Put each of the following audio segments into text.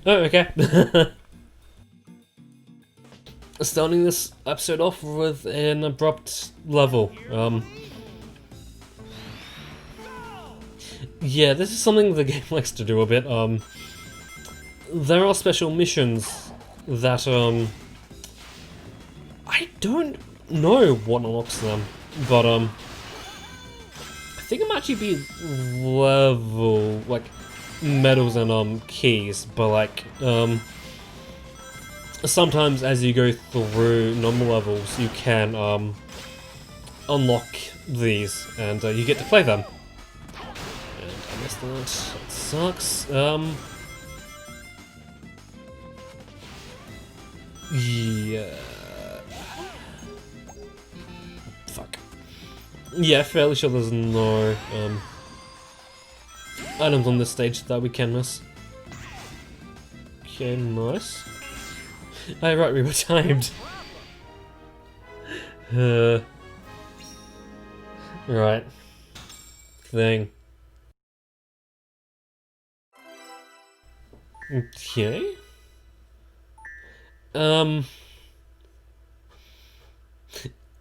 Oh, okay. Starting this episode off with an abrupt level. Yeah, this is something the game likes to do a bit. There are special missions that, I don't know what unlocks them, but, I think it might actually be level, like, medals and, keys, but, like, sometimes as you go through normal levels, you can, unlock these, and, you get to play them. And I missed that. That sucks. Yeah. Fuck. Yeah, fairly sure there's no, items on this stage that we can miss. Okay, nice. Oh, right, we were timed. Right. Thing. Okay.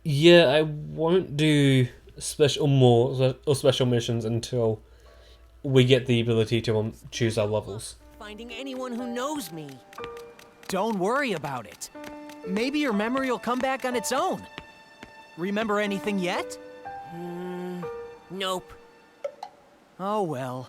Yeah, I won't do special missions until we get the ability to choose our levels. Finding anyone who knows me. Don't worry about it. Maybe your memory will come back on its own. Remember anything yet? Nope. Oh well.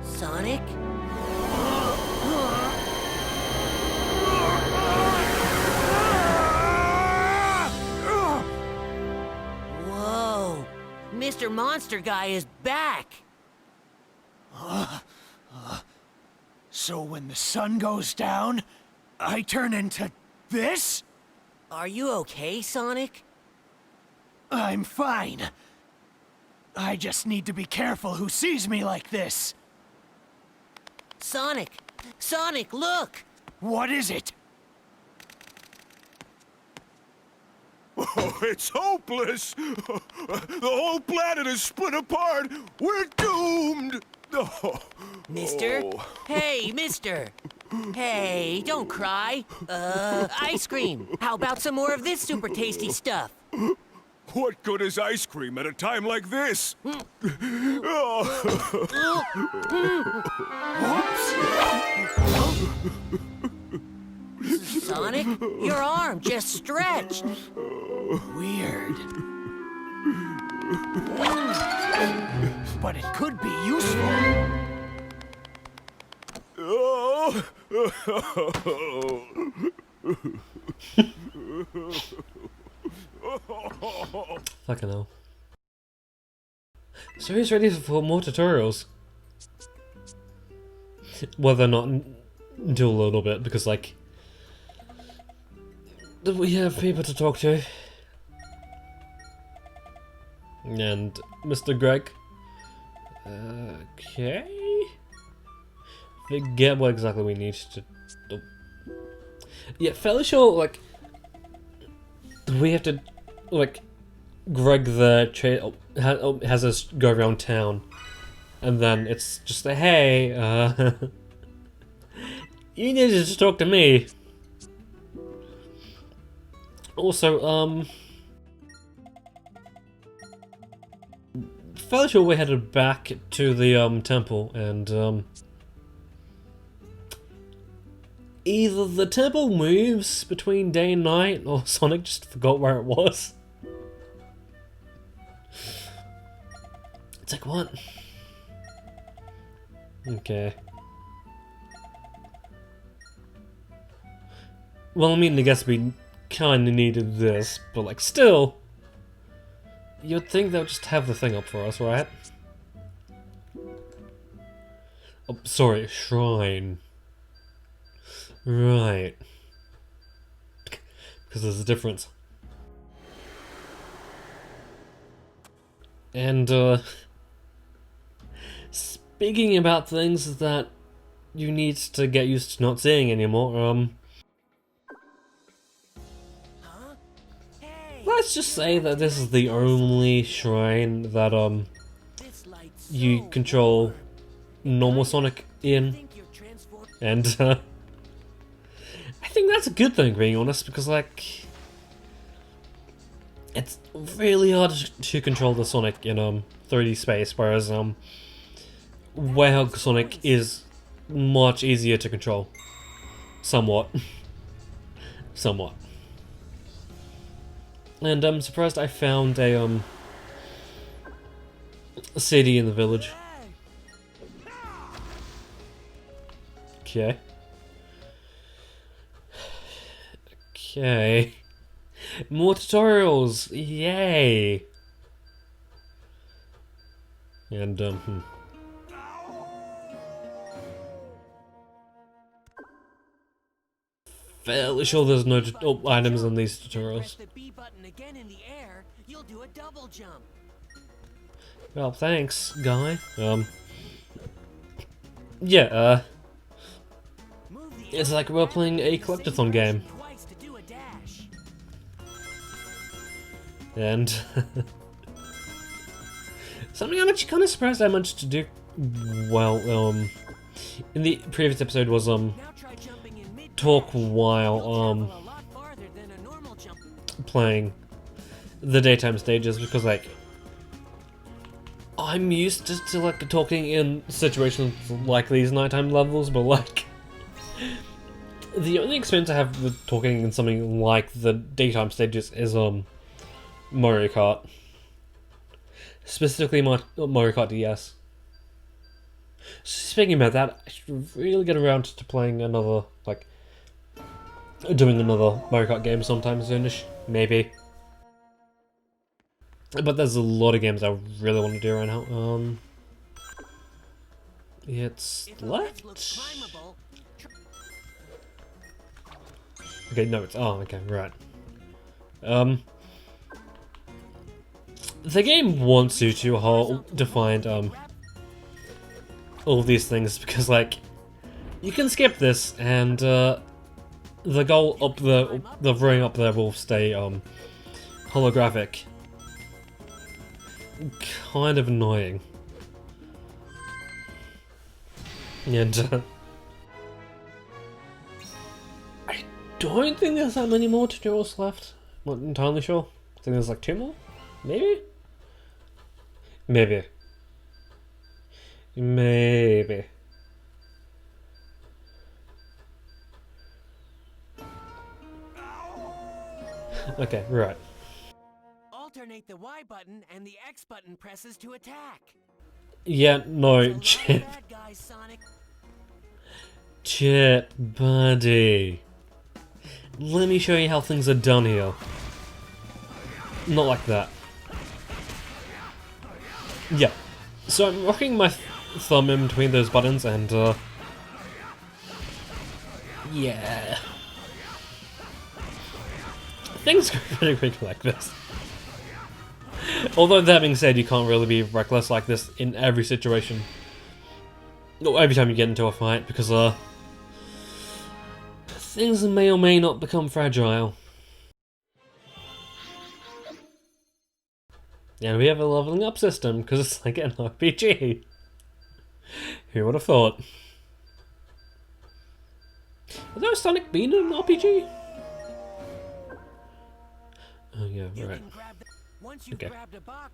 Sonic? Whoa! Mr. Monster Guy is back! So when the sun goes down, I turn into this? Are you okay, Sonic? I'm fine. I just need to be careful who sees me like this. Sonic! Sonic, look! What is it? Oh, it's hopeless! The whole planet is split apart! We're doomed! Oh. Mister? Oh. Hey, mister! Hey, don't cry. Ice cream. How about some more of this super tasty stuff? What good is ice cream at a time like this? Oh. Sonic, your arm just stretched. Weird. But it could be useful. Oh. Fucking hell. So he's ready for more tutorials. Whether or not do a little bit, because like we have people to talk to. And Mr. Greg. Okay. Forget what exactly we need to do. Yeah, fairly sure like we have to like Greg the has us go around town, and then it's just a hey, you need to just talk to me. Also, fairly sure we headed back to the temple, and either the temple moves between day and night, or Sonic just forgot where it was. It's like, what? Okay. Well, I mean, I guess we kinda needed this, but like, still, you'd think they'll just have the thing up for us, right? Oh, sorry, shrine. Right. Because there's a difference. And, speaking about things that you need to get used to not seeing anymore, Huh? let's just say that this is the only shrine that you control normal Sonic in, and I think that's a good thing, being honest, because like it's really hard to control the Sonic in 3D space, whereas Werehog Sonic is much easier to control, somewhat. Somewhat. And I'm surprised I found a city in the village. Okay. Okay. More tutorials! Yay! And fairly sure there's no items in these tutorials. Press the B button again in the air, you'll do a double jump. Well, thanks, guy. Yeah, Move the it's like we're playing a collectathon game. twice to do a dash. And something I'm actually kind of surprised I managed to do well, in the previous episode was, Now try jumping in mid talk while, a lot farther than a normal jump. playing the daytime stages, because like I'm used to like talking in situations like these nighttime levels, but like the only experience I have with talking in something like the daytime stages is Mario Kart, specifically Mario Kart DS. Speaking about that, I should really get around to playing another, like doing another Mario Kart game sometime soonish, maybe. But there's a lot of games I really want to do right now. It's If the ledge left. looks climbable, Okay, no, it's okay, right. The game wants you to find all these things, because like you can skip this and the goal up the ring up there will stay holographic. Kind of annoying. And I don't think there's that many more tutorials left. Not entirely sure. I think there's like 2 more? Maybe? Maybe. Maybe. Okay, right. alternate the Y button and the X button presses to attack. Yeah, no, It's a lot of Chip. bad guys, Sonic. Chip, buddy. Let me show you how things are done here. Not like that. Yeah. So I'm rocking my thumb in between those buttons and, yeah. Things go pretty quick like this. Although that being said, you can't really be reckless like this in every situation. Or every time you get into a fight, because, things may or may not become fragile. And we have a leveling up system, because it's like an RPG. Who would have thought? Has there Sonic been in an RPG? Oh yeah, You right. can grab the, once you've Okay. grabbed a box,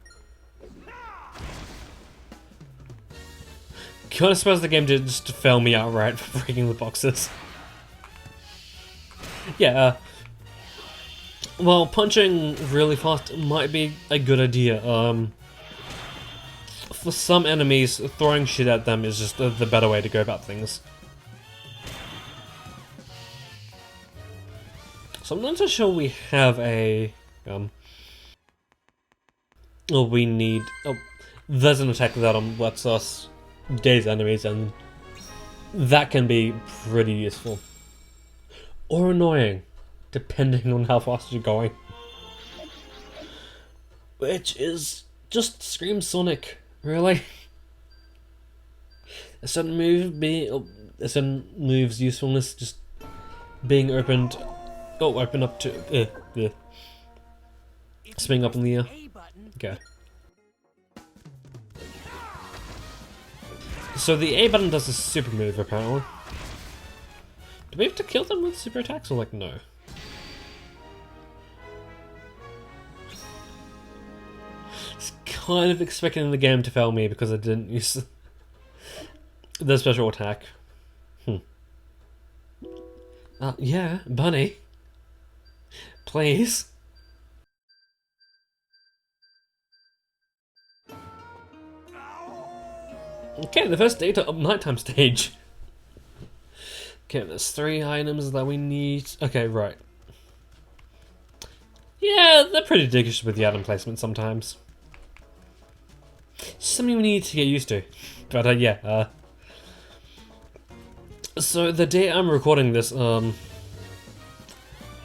Kinda suppose the game did just fail me outright for breaking the boxes. Yeah, well, punching really fast might be a good idea. For some enemies, throwing shit at them is just the better way to go about things. So I'm not so sure we have a, oh, we need, oh, there's an attack that lets us daze enemies, and that can be pretty useful. Or annoying, depending on how fast you're going. Which is just screams Sonic, really. A certain move's usefulness just being opened, open up to, Swing up in the air. A button. Okay. So the A button does a super move, apparently. Do we have to kill them with super attacks, or like, no? It's kind of expecting the game to fail me because I didn't use the special attack. Yeah, bunny. Please. Okay, the first data of nighttime stage. Okay, there's 3 items that we need. Okay, right. Yeah, they're pretty dickish with the item placement sometimes. Something we need to get used to. But yeah, so the day I'm recording this,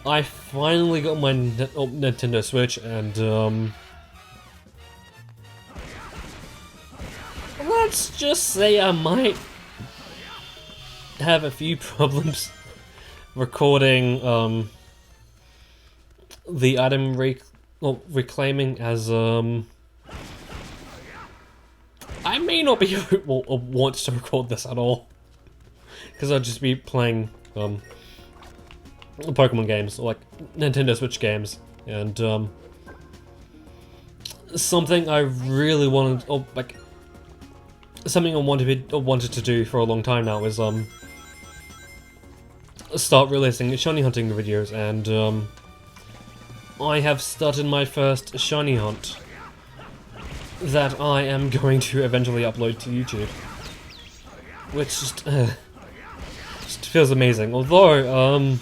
I finally got my Nintendo Switch, and let's just say I might have a few problems recording the item reclaiming, as I may not be want to record this at all, because I'll just be playing Pokemon games, or like Nintendo Switch games, and something I really wanted, or like something I wanted to do for a long time now is start releasing shiny hunting videos, and I have started my first shiny hunt that I am going to eventually upload to YouTube, which just feels amazing. Although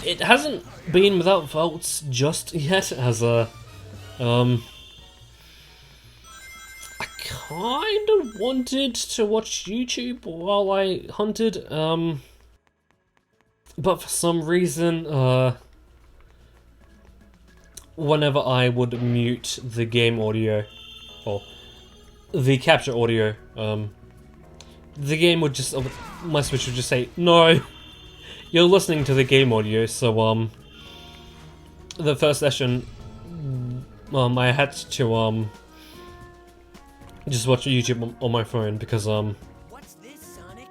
it hasn't been without faults just yet, as I kind of wanted to watch YouTube while I hunted, but for some reason, whenever I would mute the game audio, or the capture audio, the game would just, my Switch would just say, no, you're listening to the game audio. So, the first session, I had to, just watch YouTube on my phone, because, What's this, Sonic?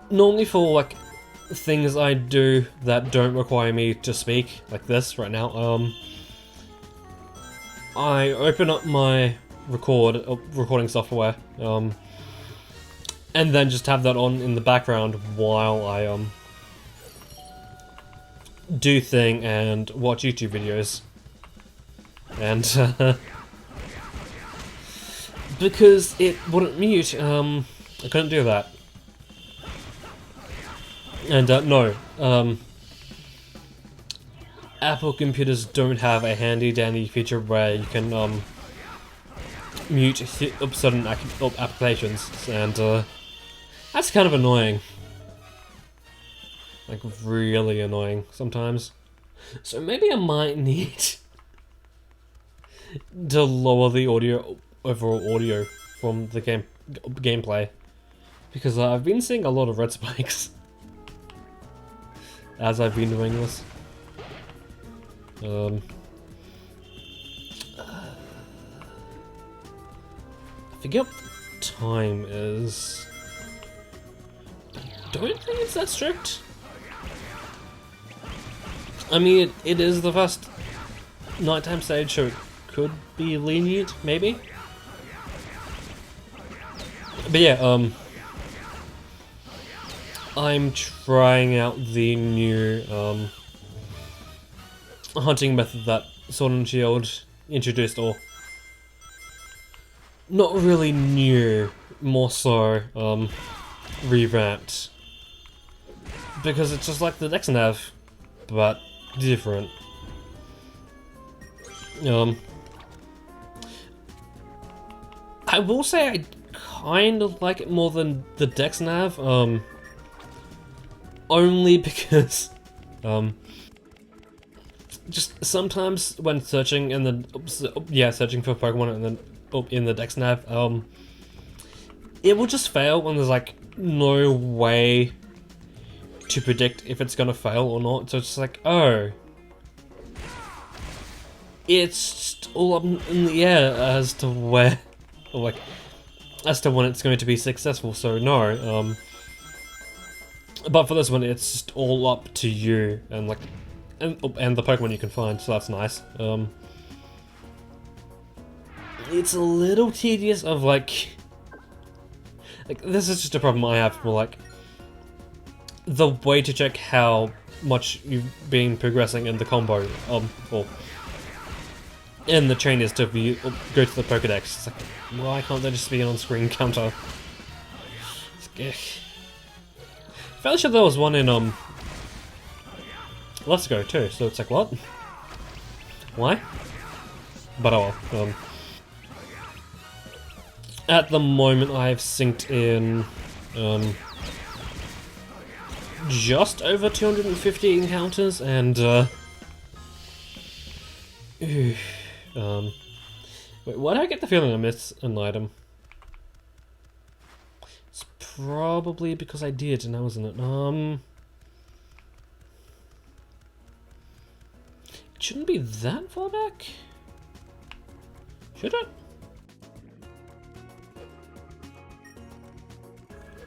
normally for, like, things I do that don't require me to speak, like this right now, I open up my recording software, and then just have that on in the background while I, do thing and watch YouTube videos. And, because it wouldn't mute, I couldn't do that. And no, Apple computers don't have a handy-dandy feature where you can mute certain applications, and that's kind of annoying. Like, really annoying sometimes. So maybe I might need to lower the overall audio from the gameplay, because I've been seeing a lot of red spikes as I've been doing this. I forget what the time is. I don't think it's that strict. I mean, it is the first nighttime stage, so it could be lenient, maybe. But yeah, I'm trying out the new hunting method that Sword and Shield introduced, or not really new, more so revamped, because it's just like the Dexnav, but different. I will say I kind of like it more than the Dexnav, only because just sometimes when searching in the searching for Pokemon and then in the Dexnav, it will just fail when there's like no way to predict if it's gonna fail or not, so it's like, oh. It's just all up in the air as to where, or like, as to when it's going to be successful, so no, but for this one, it's just all up to you, and like, and the Pokemon you can find, so that's nice. It's a little tedious of like this is just a problem I have with like the way to check how much you've been progressing in the combo, or in the chain is to go to the Pokedex. It's like, why can't there just be an on-screen counter? Fairly sure there was one in Let's Go too, so it's like, what? Why? But oh well. At the moment I've synced in just over 250 encounters, and wait, why do I get the feeling I missed an item? It's probably because I did, now isn't it? It shouldn't be that far back. Should it?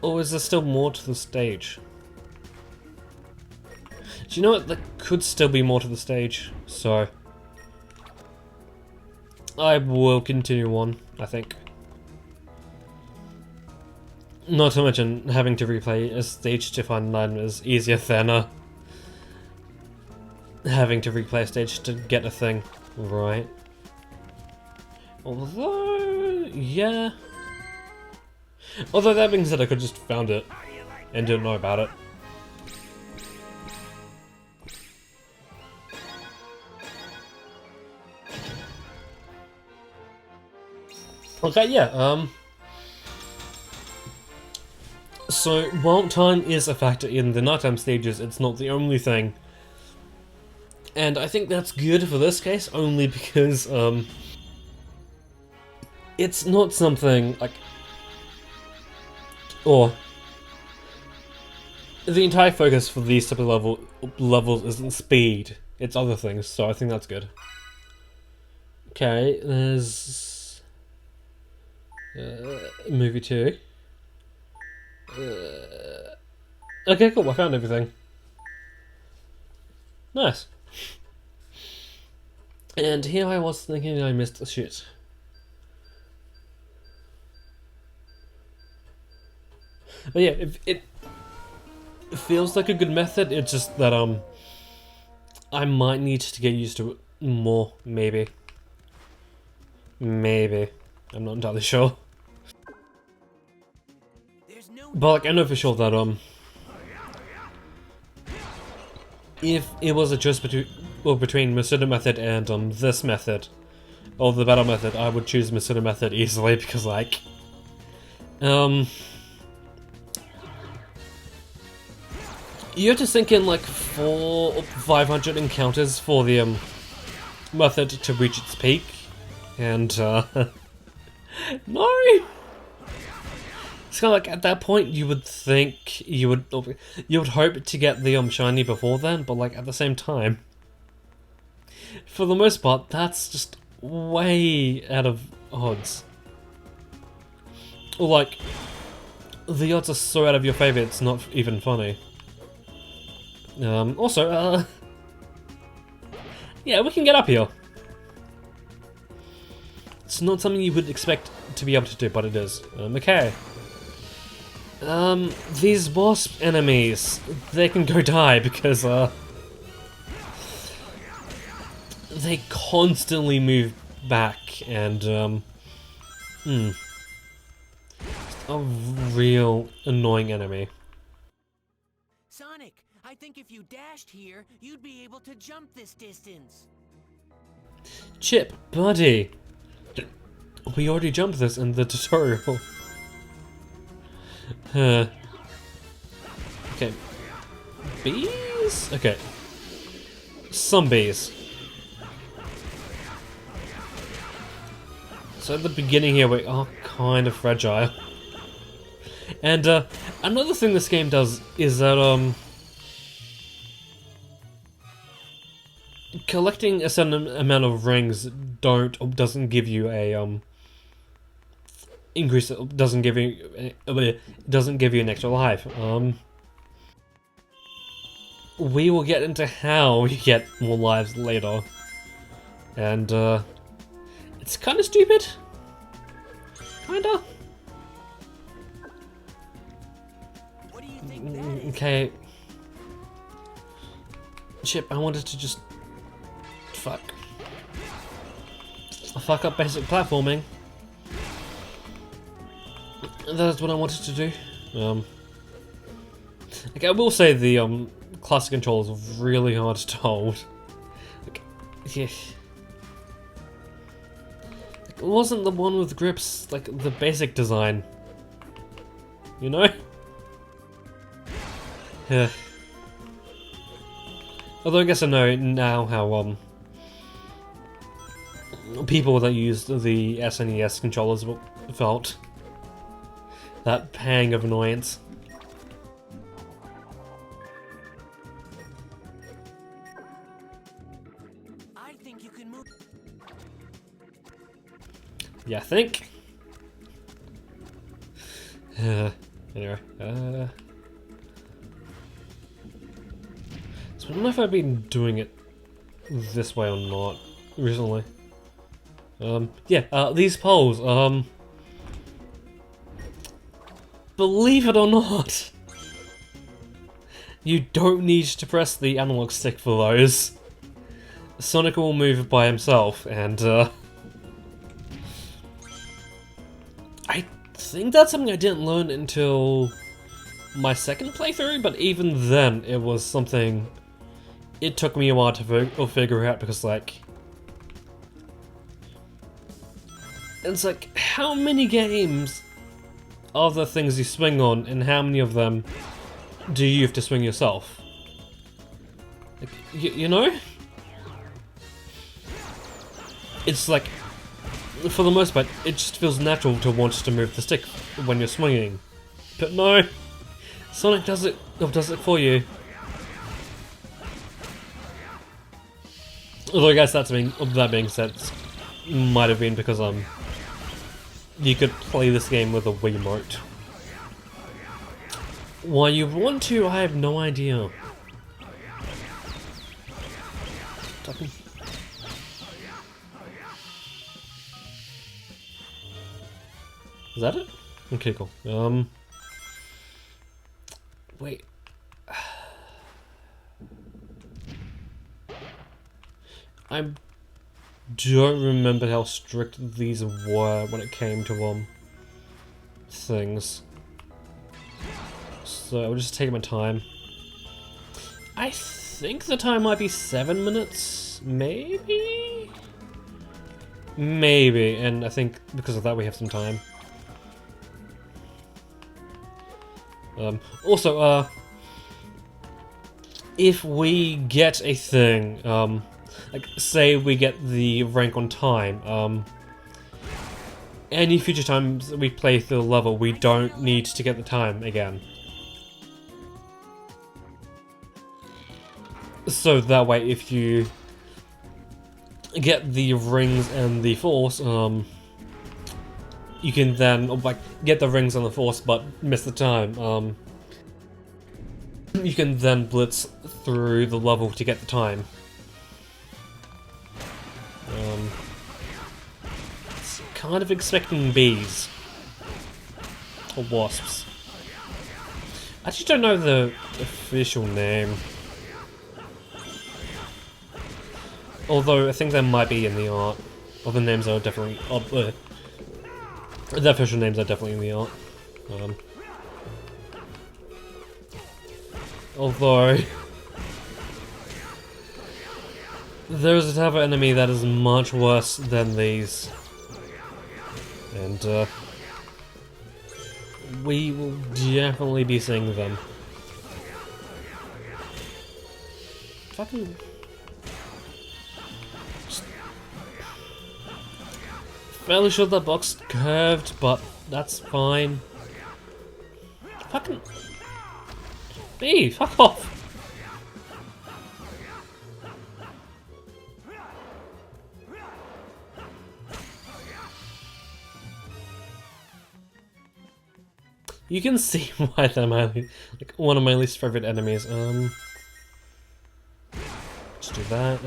Or is there still more to the stage? Do you know what? There could still be more to the stage, so I will continue on, I think. Not to mention, having to replay a stage to find an item is easier than having to replay a stage to get a thing, right? Although, yeah. Although that being said, I could just found it and didn't know about it. Okay, yeah, so while time is a factor in the nighttime stages, it's not the only thing. And I think that's good for this case, only because, it's not something, like, or the entire focus for these type of levels isn't speed, it's other things, so I think that's good. Okay, there's movie 2. Okay, cool, I found everything. Nice. And here I was thinking I missed a shit. But yeah, it feels like a good method, it's just that I might need to get used to it more, maybe. Maybe. I'm not entirely sure. But like, I know for sure that if it was a choice between Masuda method and this method, or the battle method, I would choose Masuda method easily, because like you have to sink in like 400 or 500 encounters for the method to reach its peak, and no! It's kind of like, at that point you would think you would hope to get the shiny before then, but like at the same time, for the most part, that's just way out of odds. Or like, the odds are so out of your favor, it's not even funny. Also, yeah, we can get up here. It's not something you would expect to be able to do, but it is. Okay. These wasp enemies, they can go die because, they constantly move back, and, a real annoying enemy. Sonic, I think if you dashed here, you'd be able to jump this distance. Chip, buddy, we already jumped this in the tutorial. Okay. Bees? Okay. Some bees. So at the beginning here we are kind of fragile. And another thing this game does is that collecting a certain amount of rings doesn't give you a increase. Doesn't give you an extra life. We will get into how you get more lives later, and it's kind of stupid. Kinda. What do you think that is? Okay. Chip, I wanted to just fuck up basic platforming. That's what I wanted to do. Like, I will say the classic controls are really hard to hold. Like, yeah. Like, it wasn't the one with grips like the basic design, you know? Yeah. Although I guess I know now how people that used the SNES controllers felt. That pang of annoyance. I think you can move. Yeah, I think. Anyway, so I don't know if I've been doing it this way or not recently. Yeah, these poles, believe it or not, you don't need to press the analog stick for those. Sonic will move by himself, and I think that's something I didn't learn until my second playthrough, but even then it was something it took me a while to figure out, because like, it's like, how many games are there things you swing on, and how many of them do you have to swing yourself? Like, you know? It's like, for the most part, it just feels natural to want to move the stick when you're swinging. But no! Sonic does it for you. Although I guess that being said, might have been because you could play this game with a Wiimote. Why you want to, I have no idea. Is that it? Okay, cool. Wait. I don't remember how strict these were when it came to things. So I'll just take my time. I think the time might be 7 minutes, maybe? Maybe, and I think because of that we have some time. Also, if we get a thing, like, say we get the rank on time, any future times that we play through the level, we don't need to get the time again. So that way, if you get the rings and the force, you can then, like, get the rings and the force but miss the time, you can then blitz through the level to get the time. It's kind of expecting bees. Or wasps. I just don't know the official name. Although I think that might be in the art. Or the names are definitely... the official names are definitely in the art. Although... there's a type of enemy that is much worse than these. And, we will definitely be seeing them. Fucking... fairly sure that box curved, but that's fine. Fucking... bee, fuck off! You can see why they're like one of my least favorite enemies. Let's do that.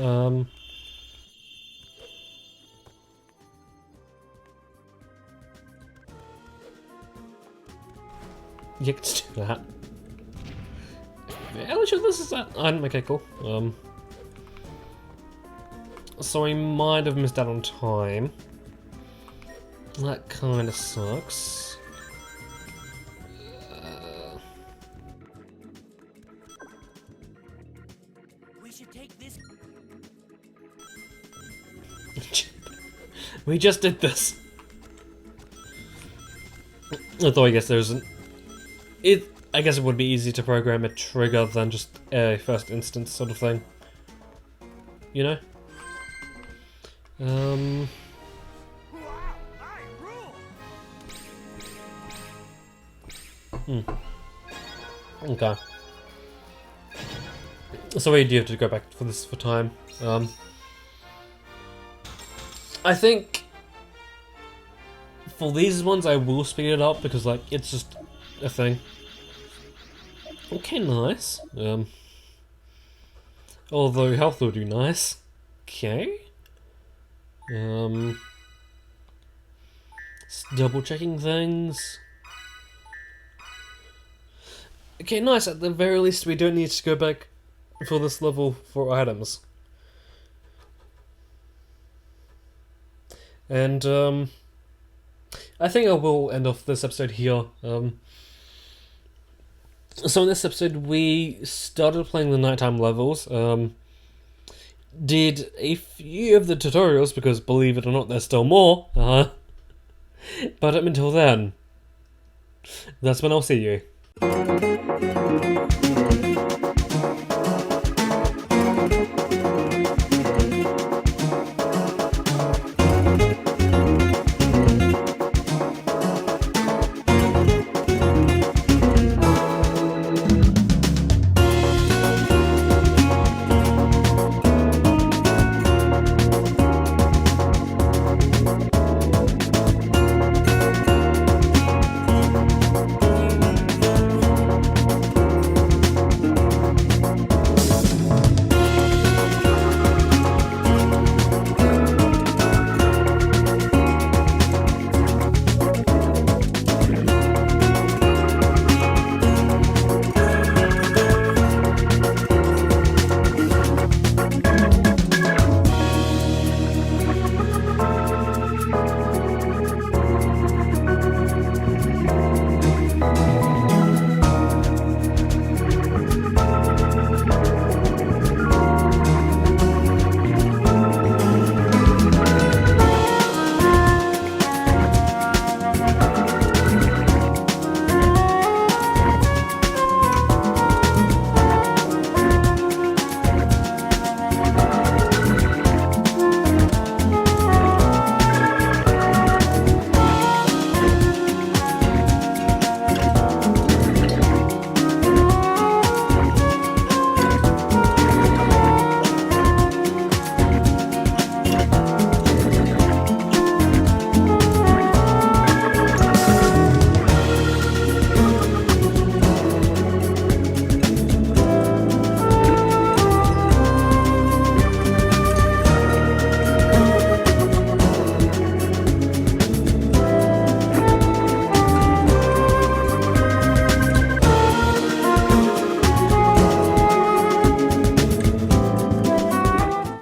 Yeah, let's do that. Fairly sure this is that. Okay, cool. So I might have missed out on time. That kind of sucks. We should take this. We just did this. Although I guess there's an... I guess it would be easy to program a trigger than just a first instance sort of thing. You know? Wow, I rule! Okay. So we do have to go back for this for time. I think for these ones I will speed it up because like it's just a thing. Okay, nice. Although health will do nice. Okay. Double checking things. Okay, nice. At the very least, we don't need to go back for this level for items. And I think I will end off this episode here. So in this episode, we started playing the nighttime levels. Did a few of the tutorials because, believe it or not, there's still more. But up until then, that's when I'll see you.